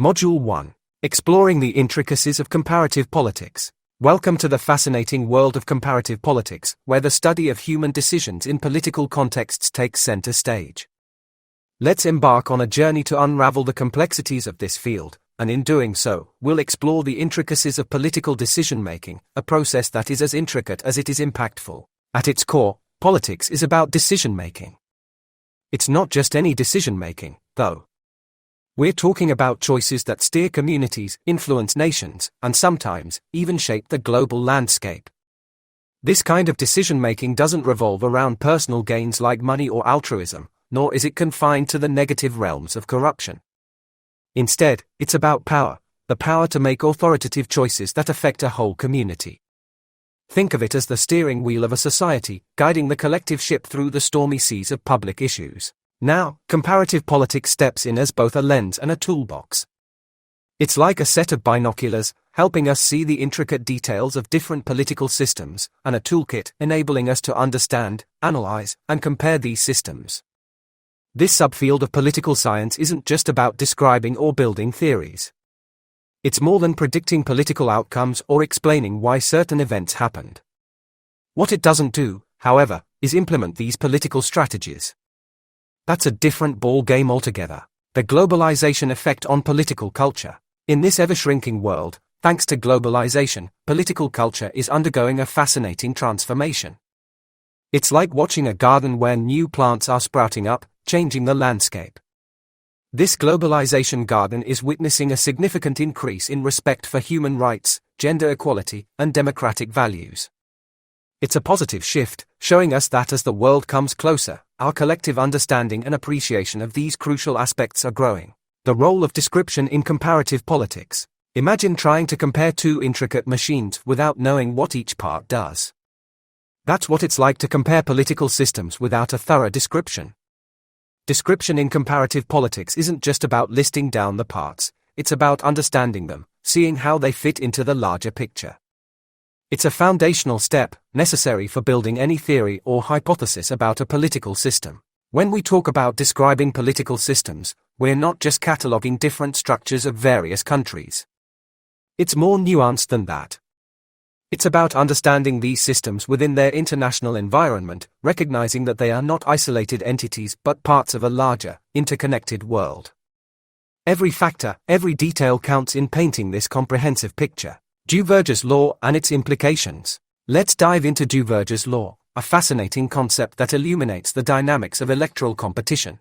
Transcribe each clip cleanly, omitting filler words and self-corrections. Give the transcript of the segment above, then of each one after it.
Module 1. Exploring the intricacies of comparative politics. Welcome to the fascinating world of comparative politics, where the study of human decisions in political contexts takes center stage. Let's embark on a journey to unravel the complexities of this field, and in doing so, we'll explore the intricacies of political decision-making, a process that is as intricate as it is impactful. At its core, politics is about decision-making. It's not just any decision-making, though. We're talking about choices that steer communities, influence nations, and sometimes, even shape the global landscape. This kind of decision-making doesn't revolve around personal gains like money or altruism, nor is it confined to the negative realms of corruption. Instead, it's about power, the power to make authoritative choices that affect a whole community. Think of it as the steering wheel of a society, guiding the collective ship through the stormy seas of public issues. Now, comparative politics steps in as both a lens and a toolbox. It's like a set of binoculars, helping us see the intricate details of different political systems, and a toolkit enabling us to understand, analyze, and compare these systems. This subfield of political science isn't just about describing or building theories. It's more than predicting political outcomes or explaining why certain events happened. What it doesn't do, however, is implement these political strategies. That's a different ball game altogether. The globalization effect on political culture. In this ever-shrinking world, thanks to globalization, political culture is undergoing a fascinating transformation. It's like watching a garden where new plants are sprouting up, changing the landscape. This globalization garden is witnessing a significant increase in respect for human rights, gender equality, and democratic values. It's a positive shift, showing us that as the world comes closer, our collective understanding and appreciation of these crucial aspects are growing. The role of description in comparative politics. Imagine trying to compare two intricate machines without knowing what each part does. That's what it's like to compare political systems without a thorough description. Description in comparative politics isn't just about listing down the parts, it's about understanding them, seeing how they fit into the larger picture. It's a foundational step, necessary for building any theory or hypothesis about a political system. When we talk about describing political systems, we're not just cataloging different structures of various countries. It's more nuanced than that. It's about understanding these systems within their international environment, recognizing that they are not isolated entities but parts of a larger, interconnected world. Every factor, every detail counts in painting this comprehensive picture. Duverger's law and its implications. Let's dive into Duverger's law, a fascinating concept that illuminates the dynamics of electoral competition.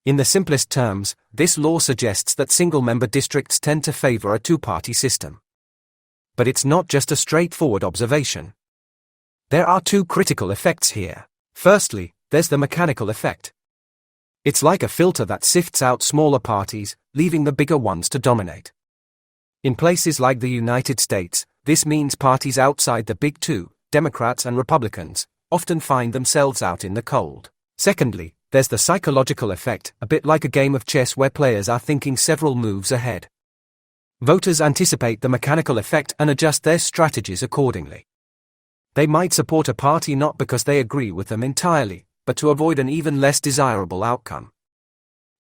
In the simplest terms, this law suggests that single-member districts tend to favor a two-party system. But it's not just a straightforward observation. There are two critical effects here. Firstly, there's the mechanical effect. It's like a filter that sifts out smaller parties, leaving the bigger ones to dominate. In places like the United States, this means parties outside the big two, Democrats and Republicans, often find themselves out in the cold. Secondly, there's the psychological effect, a bit like a game of chess where players are thinking several moves ahead. Voters anticipate the mechanical effect and adjust their strategies accordingly. They might support a party not because they agree with them entirely, but to avoid an even less desirable outcome.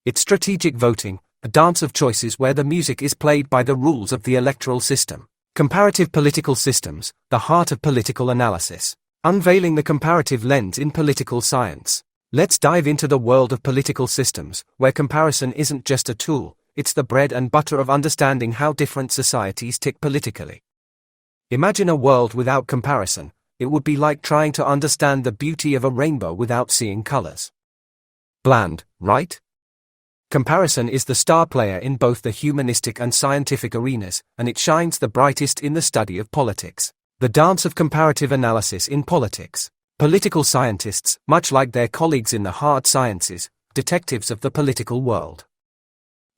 It's strategic voting, a dance of choices where the music is played by the rules of the electoral system. Comparative political systems, the heart of political analysis. Unveiling the comparative lens in political science. Let's dive into the world of political systems, where comparison isn't just a tool, it's the bread and butter of understanding how different societies tick politically. Imagine a world without comparison. It would be like trying to understand the beauty of a rainbow without seeing colors. Bland, right? Comparison is the star player in both the humanistic and scientific arenas, and it shines the brightest in the study of politics. The dance of comparative analysis in politics. Political scientists, much like their colleagues in the hard sciences, detectives of the political world.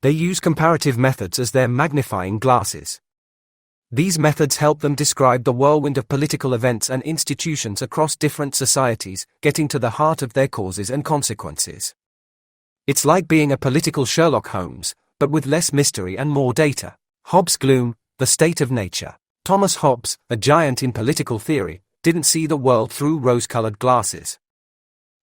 They use comparative methods as their magnifying glasses. These methods help them describe the whirlwind of political events and institutions across different societies, getting to the heart of their causes and consequences. It's like being a political Sherlock Holmes, but with less mystery and more data. Hobbes' gloom, the state of nature. Thomas Hobbes, a giant in political theory, didn't see the world through rose-colored glasses.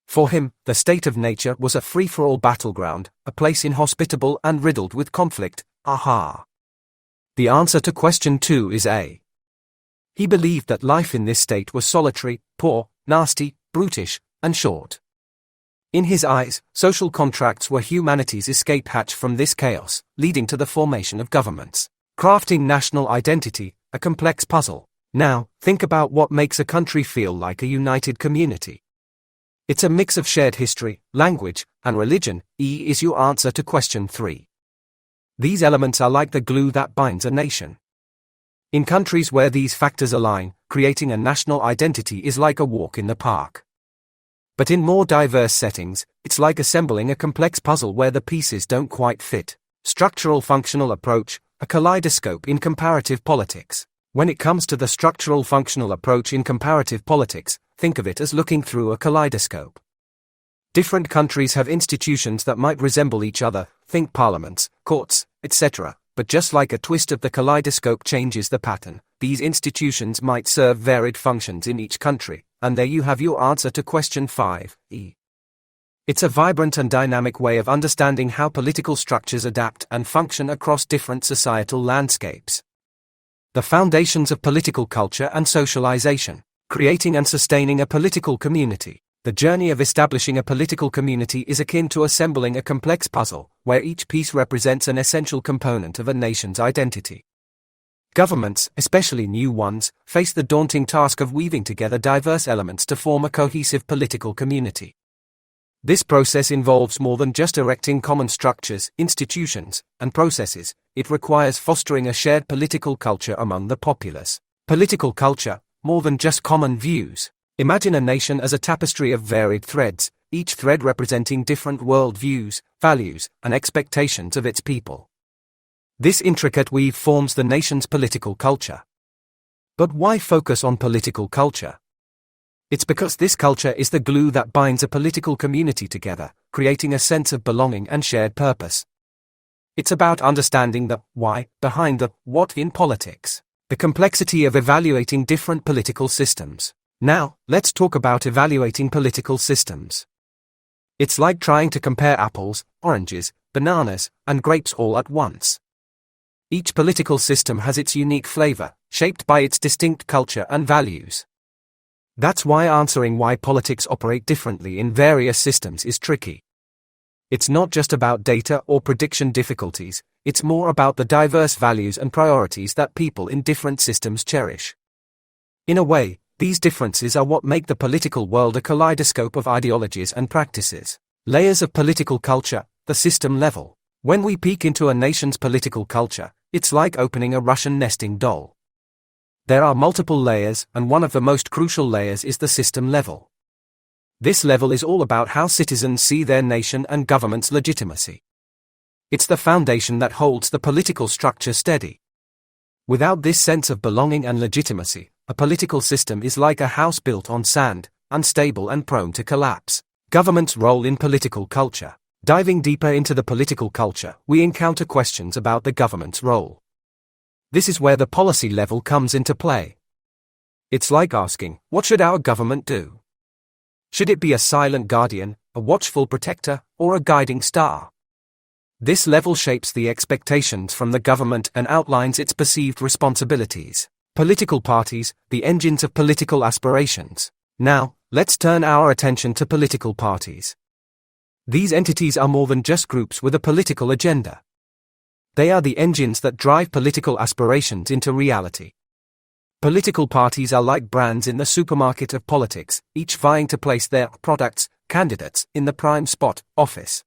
For him, the state of nature was a free-for-all battleground, a place inhospitable and riddled with conflict, Aha! The answer to question 2 is A. He believed that life in this state was solitary, poor, nasty, brutish, and short. In his eyes, social contracts were humanity's escape hatch from this chaos, leading to the formation of governments. Crafting national identity, a complex puzzle. Now, think about what makes a country feel like a united community. It's a mix of shared history, language, and religion. E is your answer to question 3. These elements are like the glue that binds a nation. In countries where these factors align, creating a national identity is like a walk in the park. But in more diverse settings, it's like assembling a complex puzzle where the pieces don't quite fit. Structural functional approach, a kaleidoscope in comparative politics. When it comes to the structural functional approach in comparative politics, think of it as looking through a kaleidoscope. Different countries have institutions that might resemble each other, think parliaments, courts, etc., but just like a twist of the kaleidoscope changes the pattern, these institutions might serve varied functions in each country, and there you have your answer to question 5, E. It's a vibrant and dynamic way of understanding how political structures adapt and function across different societal landscapes. The foundations of political culture and socialization. Creating and sustaining a political community. The journey of establishing a political community is akin to assembling a complex puzzle, where each piece represents an essential component of a nation's identity. Governments, especially new ones, face the daunting task of weaving together diverse elements to form a cohesive political community. This process involves more than just erecting common structures, institutions, and processes. It requires fostering a shared political culture among the populace. Political culture, more than just common views. Imagine a nation as a tapestry of varied threads, each thread representing different world views, values, and expectations of its people. This intricate weave forms the nation's political culture. But why focus on political culture? It's because this culture is the glue that binds a political community together, creating a sense of belonging and shared purpose. It's about understanding the why behind the what in politics, the complexity of evaluating different political systems. Now, let's talk about evaluating political systems. It's like trying to compare apples, oranges, bananas, and grapes all at once. Each political system has its unique flavor, shaped by its distinct culture and values. That's why answering why politics operate differently in various systems is tricky. It's not just about data or prediction difficulties, it's more about the diverse values and priorities that people in different systems cherish. In a way, these differences are what make the political world a kaleidoscope of ideologies and practices. Layers of political culture, the system level. When we peek into a nation's political culture, it's like opening a Russian nesting doll. There are multiple layers, and one of the most crucial layers is the system level. This level is all about how citizens see their nation and government's legitimacy. It's the foundation that holds the political structure steady. Without this sense of belonging and legitimacy, a political system is like a house built on sand, unstable and prone to collapse. Government's role in political culture. Diving deeper into the political culture, we encounter questions about the government's role. This is where the policy level comes into play. It's like asking, what should our government do? Should it be a silent guardian, a watchful protector, or a guiding star? This level shapes the expectations from the government and outlines its perceived responsibilities. Political parties, the engines of political aspirations. Now, let's turn our attention to political parties. These entities are more than just groups with a political agenda. They are the engines that drive political aspirations into reality. Political parties are like brands in the supermarket of politics, each vying to place their products, candidates, in the prime spot, office.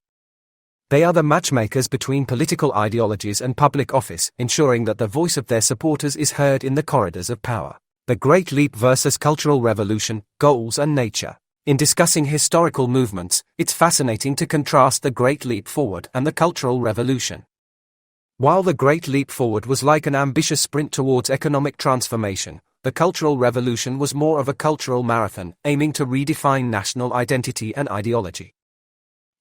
They are the matchmakers between political ideologies and public office, ensuring that the voice of their supporters is heard in the corridors of power. The Great Leap versus Cultural Revolution, Goals and Nature. In discussing historical movements, it's fascinating to contrast the Great Leap Forward and the Cultural Revolution. While the Great Leap Forward was like an ambitious sprint towards economic transformation, the Cultural Revolution was more of a cultural marathon, aiming to redefine national identity and ideology.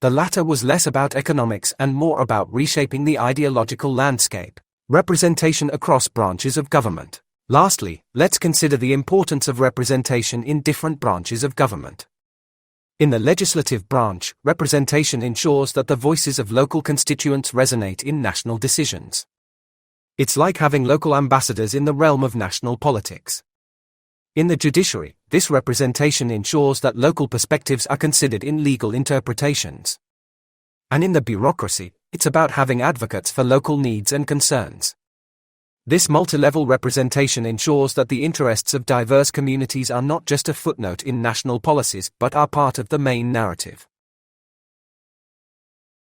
The latter was less about economics and more about reshaping the ideological landscape. Representation across branches of government. Lastly, let's consider the importance of representation in different branches of government. In the legislative branch, representation ensures that the voices of local constituents resonate in national decisions. It's like having local ambassadors in the realm of national politics. In the judiciary, this representation ensures that local perspectives are considered in legal interpretations. And in the bureaucracy, it's about having advocates for local needs and concerns. This multi-level representation ensures that the interests of diverse communities are not just a footnote in national policies but are part of the main narrative.